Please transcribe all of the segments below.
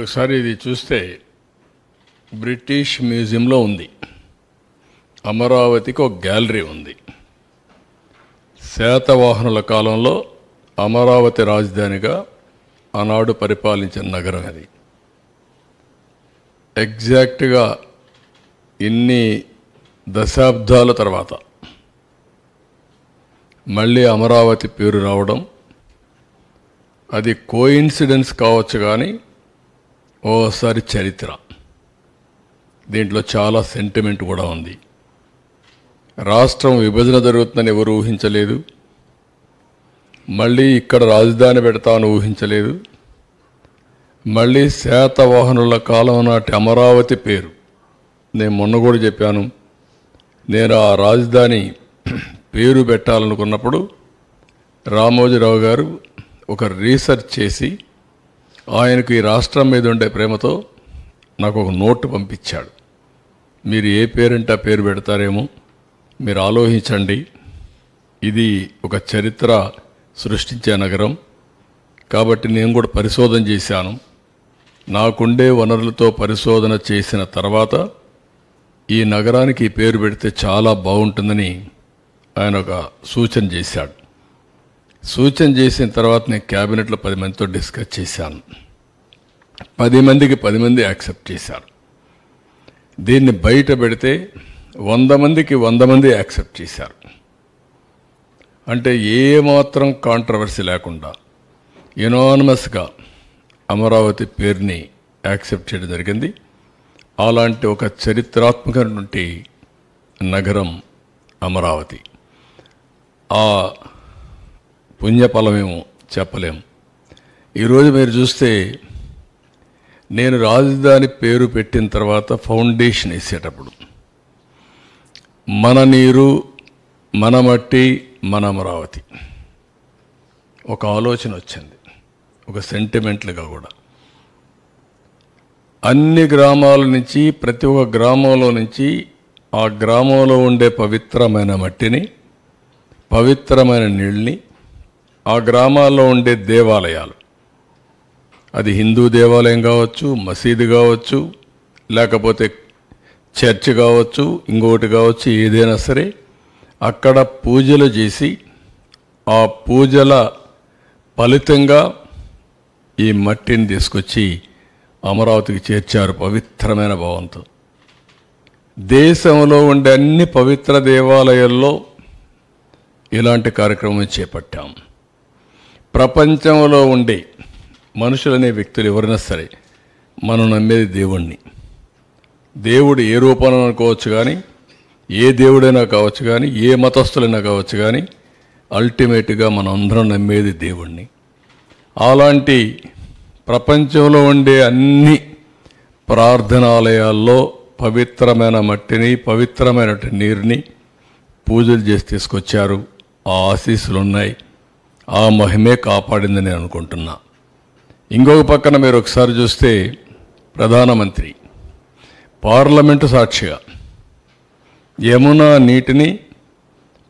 ఒకసారి ఇది చూస్తే బ్రిటిష్ మ్యూజియంలో ఉంది. అమరావతికి ఒక గ్యాలరీ ఉంది. శాతవాహనుల కాలంలో అమరావతి రాజధానిగా ఆనాడు పరిపాలించిన నగరం అది. ఎగ్జాక్ట్గా ఇన్ని దశాబ్దాల తర్వాత మళ్ళీ అమరావతి పేరు రావడం అది కోయిన్సిడెన్స్ కావచ్చు, కానీ ఓసారి చరిత్ర. దీంట్లో చాలా సెంటిమెంట్ కూడా ఉంది. రాష్ట్రం విభజన జరుగుతుందని ఎవరు ఊహించలేదు. మళ్ళీ ఇక్కడ రాజధాని పెడతామని ఊహించలేదు. మళ్ళీ శాతవాహనుల కాలం నాటి అమరావతి పేరు, నేను మొన్న కూడా చెప్పాను, నేను ఆ రాజధాని పేరు పెట్టాలనుకున్నప్పుడు రామోజీరావు గారు ఒక రీసెర్చ్ చేసి ఆయనకు ఈ రాష్ట్రం మీద ఉండే ప్రేమతో నాకు ఒక నోటు పంపించాడు. మీరు ఏ పేరంటే ఆ పేరు పెడతారేమో, మీరు ఆలోచించండి. ఇది ఒక చరిత్ర సృష్టించే నగరం కాబట్టి నేను కూడా పరిశోధన చేశాను. నాకుండే వనరులతో పరిశోధన చేసిన తర్వాత ఈ నగరానికి ఈ పేరు పెడితే చాలా బాగుంటుందని ఆయన ఒక సూచన చేశాడు. సూచన చేసిన తర్వాత నేను క్యాబినెట్లో 10 మందితో డిస్కస్ చేశాను. 10 మందికి 10 మంది యాక్సెప్ట్ చేశారు. దీన్ని బయట పెడితే 100 మందికి 100 మంది యాక్సెప్ట్ చేశారు. అంటే ఏమాత్రం కాంట్రవర్సీ లేకుండా యునానిమస్గా అమరావతి పేరుని యాక్సెప్ట్ చేయడం జరిగింది. అలాంటి ఒక చరిత్రాత్మకమైనటువంటి నగరం అమరావతి. ఆ పుణ్యఫలమేమో చెప్పలేము. ఈరోజు మీరు చూస్తే నేను రాజధాని పేరు పెట్టిన తర్వాత ఫౌండేషన్ వేసేటప్పుడు మన నీరు, మన మట్టి, మన అమరావతి ఒక ఆలోచన వచ్చింది, ఒక సెంటిమెంట్లుగా కూడా. అన్ని గ్రామాల నుంచి, ప్రతి ఒక్క గ్రామంలో నుంచి ఆ గ్రామంలో ఉండే పవిత్రమైన మట్టిని, పవిత్రమైన నీళ్ళని, ఆ గ్రామాల్లో ఉండే దేవాలయాలు, అది హిందూ దేవాలయం కావచ్చు, మసీదు కావచ్చు, లేకపోతే చర్చ్ కావచ్చు, ఇంకొకటి కావచ్చు, ఏదైనా సరే అక్కడ పూజలు చేసి ఆ పూజల ఫలితంగా ఈ మట్టిని తీసుకొచ్చి అమరావతికి చేర్చారు పవిత్రమైన భావంతో. దేశంలో ఉండే అన్ని పవిత్ర దేవాలయాల్లో ఇలాంటి కార్యక్రమం చేపట్టాం. ప్రపంచంలో ఉండే మనుషులనే వ్యక్తులు ఎవరైనా సరే మనం నమ్మేది దేవుణ్ణి. దేవుడు ఏ రూపంలో అనుకోవచ్చు, కానీ ఏ దేవుడైనా కావచ్చు, కానీ ఏ మతస్థులైనా కావచ్చు, కానీ అల్టిమేట్గా మనం అందరం నమ్మేది దేవుణ్ణి. అలాంటి ప్రపంచంలో ఉండే అన్ని ప్రార్థనాలయాల్లో పవిత్రమైన మట్టిని, పవిత్రమైన నీరుని పూజలు చేసి తీసుకొచ్చారు. ఆ ఆశీస్సులు ఉన్నాయి. ఆ మహిమే కాపాడిందని నేను అనుకుంటున్నా. ఇంకొక పక్కన మీరు ఒకసారి చూస్తే ప్రధానమంత్రి పార్లమెంటు సాక్షిగా యమునా నీటిని,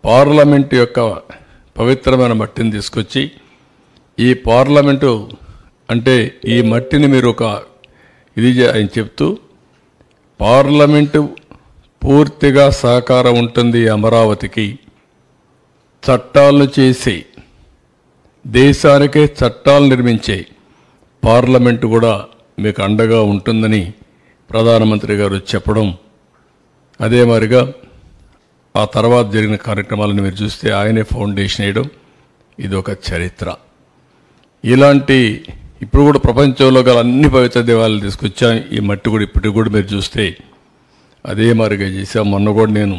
పార్లమెంటు యొక్క పవిత్రమైన మట్టిని తీసుకొచ్చి, ఈ పార్లమెంటు అంటే ఈ మట్టిని మీరు ఒక ఇది ఆయన చెప్తూ, పార్లమెంటు పూర్తిగా సహకారం ఉంటుంది అమరావతికి, చట్టాలను చేసి దేశానికే చట్టాలు నిర్మించే పార్లమెంటు కూడా మీకు అండగా ఉంటుందని ప్రధానమంత్రి గారు చెప్పడం, అదే మాదిరిగా ఆ తర్వాత జరిగిన కార్యక్రమాలను మీరు చూస్తే ఆయనే ఫౌండేషన్ వేయడం, ఇది ఒక చరిత్ర. ఇలాంటి ఇప్పుడు కూడా ప్రపంచంలో గల అన్ని పవిత్ర దేవాలయాలు తీసుకొచ్చాం. ఈ మట్టి కూడా ఇప్పటికి కూడా మీరు చూస్తే అదే మాదిరిగా చేశాం. మొన్న కూడా నేను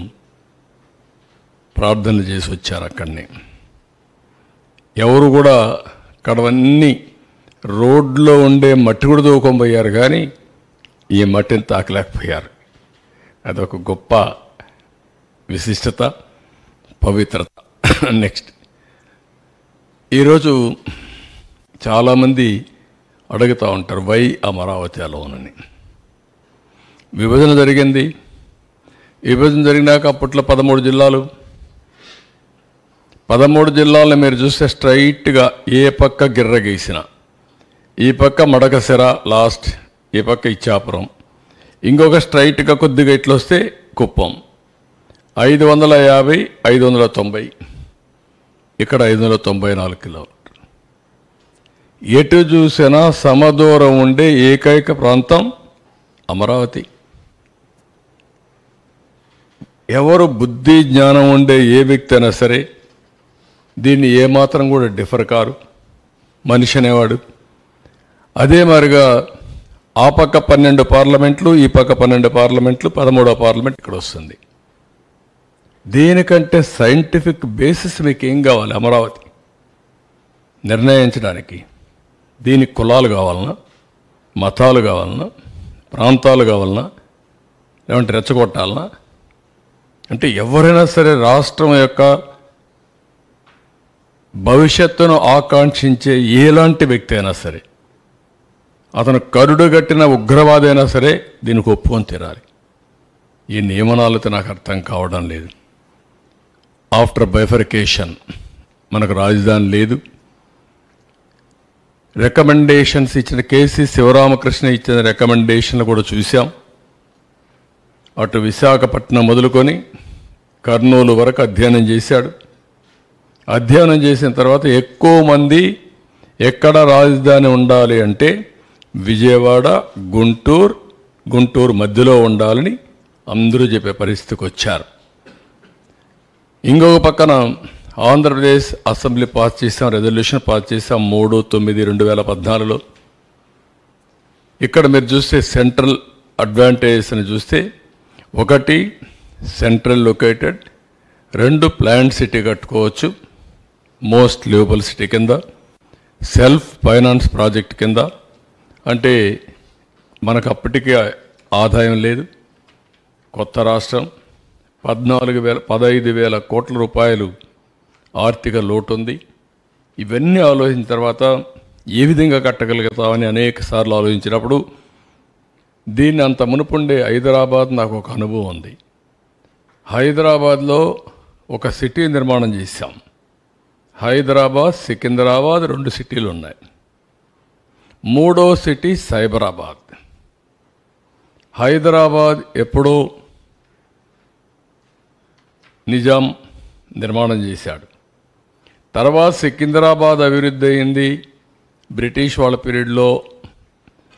ప్రార్థనలు చేసి వచ్చాను అక్కడనే. ఎవరు కూడా అక్కడవన్నీ రోడ్లో ఉండే మట్టి కూడా దూకొనిపోయారు, కానీ ఈ మట్టిని తాకలేకపోయారు. అదొక గొప్ప విశిష్టత, పవిత్రత. నెక్స్ట్, ఈరోజు చాలామంది అడుగుతూ ఉంటారు, వై అమరావతి అలోనని. విభజన జరిగింది. విభజన జరిగినాక అప్పట్లో 13 జిల్లాలు. 13 జిల్లాలను మీరు చూస్తే స్ట్రైట్గా ఏ పక్క గిర్రగీసిన ఈ పక్క మడకశిర లాస్ట్, ఈ పక్క ఇచ్చాపురం, ఇంకొక స్ట్రైట్గా కొద్దిగా ఇట్లా వస్తే కుప్పం. 550, 590, ఇక్కడ 594 కిలోమీటర్లు. ఎటు చూసినా సమదూరం ఉండే ఏకైక ప్రాంతం అమరావతి. ఎవరు బుద్ధి జ్ఞానం ఉండే ఏ వ్యక్తి అయినా సరే దీన్ని ఏమాత్రం కూడా డిఫర్ కారు మనిషి అనేవాడు. అదే మరిగా ఆ పక్క 12 పార్లమెంట్లు, ఈ పక్క 12 పార్లమెంట్లు, 13వ పార్లమెంట్ ఇక్కడ వస్తుంది. దీనికంటే సైంటిఫిక్ బేసిస్ మీకు ఏం కావాలి అమరావతి నిర్ణయించడానికి? దీనికి కులాలు కావాలన్నా, మతాలు కావాలన్నా, ప్రాంతాలు కావాలన్నా, లేదంటే రెచ్చగొట్టాలన్నా? అంటే ఎవరైనా సరే రాష్ట్రం యొక్క భవిష్యత్తును ఆకాంక్షించే ఎలాంటి వ్యక్తి అయినా సరే, అతను కరుడుగట్టిన ఉగ్రవాది అయినా సరే దీనికి ఒప్పుకొని తీరాలి. ఈ నియమనాలతో నాకు అర్థం కావడం లేదు. ఆఫ్టర్ బైఫర్కేషన్ మనకు రాజధాని లేదు. రికమెండేషన్స్ ఇచ్చిన కేసీ శివరామకృష్ణ ఇచ్చిన రికమెండేషన్లు కూడా చూసాం. అటు విశాఖపట్నం మొదలుకొని కర్నూలు వరకు అధ్యయనం చేశాడు. అధ్యయనం చేసిన తర్వాత ఎక్కువ మంది ఎక్కడ రాజధాని ఉండాలి అంటే విజయవాడ, గుంటూరు మధ్యలో ఉండాలని అందరూ చెప్పే పరిస్థితికి వచ్చారు. ఇంకొక పక్కన ఆంధ్రప్రదేశ్ అసెంబ్లీ పాస్ చేసాం, రెజల్యూషన్ పాస్ చేసాం 3/9/2014లో. ఇక్కడ మీరు చూస్తే సెంట్రల్ అడ్వాంటేజెస్ అని చూస్తే, 1 సెంట్రల్ లొకేటెడ్, 2 ప్లాంట్ సిటీ కట్టుకోవచ్చు మోస్ట్ లివబుల్ సిటీ కింద, సెల్ఫ్ ఫైనాన్స్ ప్రాజెక్ట్ కింద. అంటే మనకు అప్పటికే ఆదాయం లేదు, కొత్త రాష్ట్రం, 15,000 కోట్ల రూపాయలు ఆర్థిక లోటు ఉంది. ఇవన్నీ ఆలోచించిన తర్వాత ఏ విధంగా కట్టగలుగుతామని అనేక సార్లు ఆలోచించినప్పుడు దీన్ని అంత మునుపుండే హైదరాబాద్ నాకు ఒక అనుభవం ఉంది. హైదరాబాద్లో ఒక సిటీ నిర్మాణం చేశాం. హైదరాబాద్, సికింద్రాబాద్ 2 సిటీలు ఉన్నాయి. 3వ సిటీ సైబరాబాద్. హైదరాబాద్ ఎప్పుడో నిజాం నిర్మాణం చేశాడు. తర్వాత సికింద్రాబాద్ అభివృద్ధి అయింది బ్రిటిష్ వాళ్ళ పీరియడ్లో,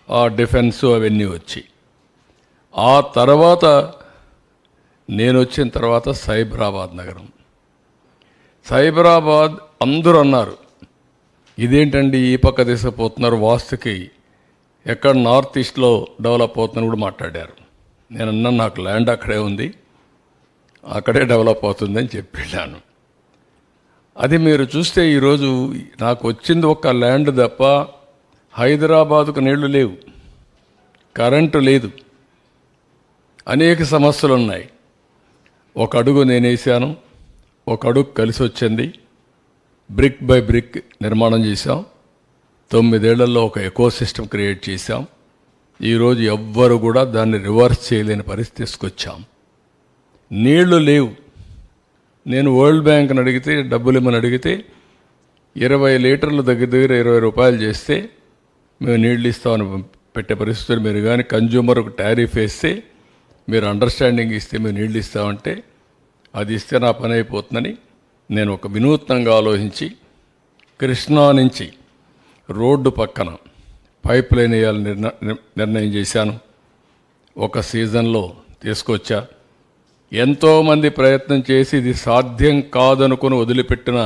ఆ డిఫెన్స్ అవన్నీ వచ్చి. ఆ తర్వాత నేను వచ్చిన తర్వాత సైబరాబాద్ నగరం. సైబరాబాద్ అందరూ అన్నారు ఇదేంటండి ఈ పక్క తీసుకుపోతున్నారు, వాస్తుకి ఎక్కడ నార్త్ ఈస్ట్లో డెవలప్ అవుతుందని కూడా మాట్లాడారు. నేను అన్నాను నాకు ల్యాండ్ అక్కడే ఉంది, అక్కడే డెవలప్ అవుతుందని చెప్పి వెళ్ళాను. అది మీరు చూస్తే ఈరోజు నాకు వచ్చింది ఒక ల్యాండ్ తప్ప హైదరాబాదుకు నీళ్లు లేవు, కరెంటు లేదు, అనేక సమస్యలు ఉన్నాయి. ఒక అడుగు నేను వేసాను, ఒక అడుగు కలిసి వచ్చింది. బ్రిక్ బై బ్రిక్ నిర్మాణం చేశాం. 9 ఏళ్లలో ఒక ఎకో సిస్టమ్ క్రియేట్ చేశాం. ఈరోజు ఎవ్వరు కూడా దాన్ని రివర్స్ చేయలేని పరిస్థితి తీసుకొచ్చాం. నీళ్లు లేవు. నేను వరల్డ్ బ్యాంక్ని అడిగితే, డబ్బులు ఇమ్మని అడిగితే 20 లీటర్లు దగ్గర 20 రూపాయలు చేస్తే మేము నీళ్ళు ఇస్తామని పెట్టే పరిస్థితులు. మీరు కానీ కన్జ్యూమర్కు టారిఫ్ వేస్తే, మీరు అండర్స్టాండింగ్ ఇస్తే మేము నీళ్ళు ఇస్తామంటే అది ఇస్తే నా పని అయిపోతుందని నేను ఒక వినూత్నంగా ఆలోచించి కృష్ణా నుంచి రోడ్డు పక్కన పైప్ లైన్ వేయాలని నిర్ణయం చేశాను. ఒక సీజన్లో తీసుకొచ్చా. ఎంతోమంది ప్రయత్నం చేసి ఇది సాధ్యం కాదనుకుని వదిలిపెట్టిన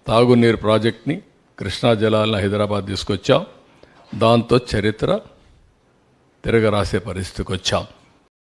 తాగునీరు ప్రాజెక్ట్ని, కృష్ణా జలాలను హైదరాబాద్ తీసుకొచ్చాం. దాంతో చరిత్ర తిరగరాసే పరిస్థితికి వచ్చాం.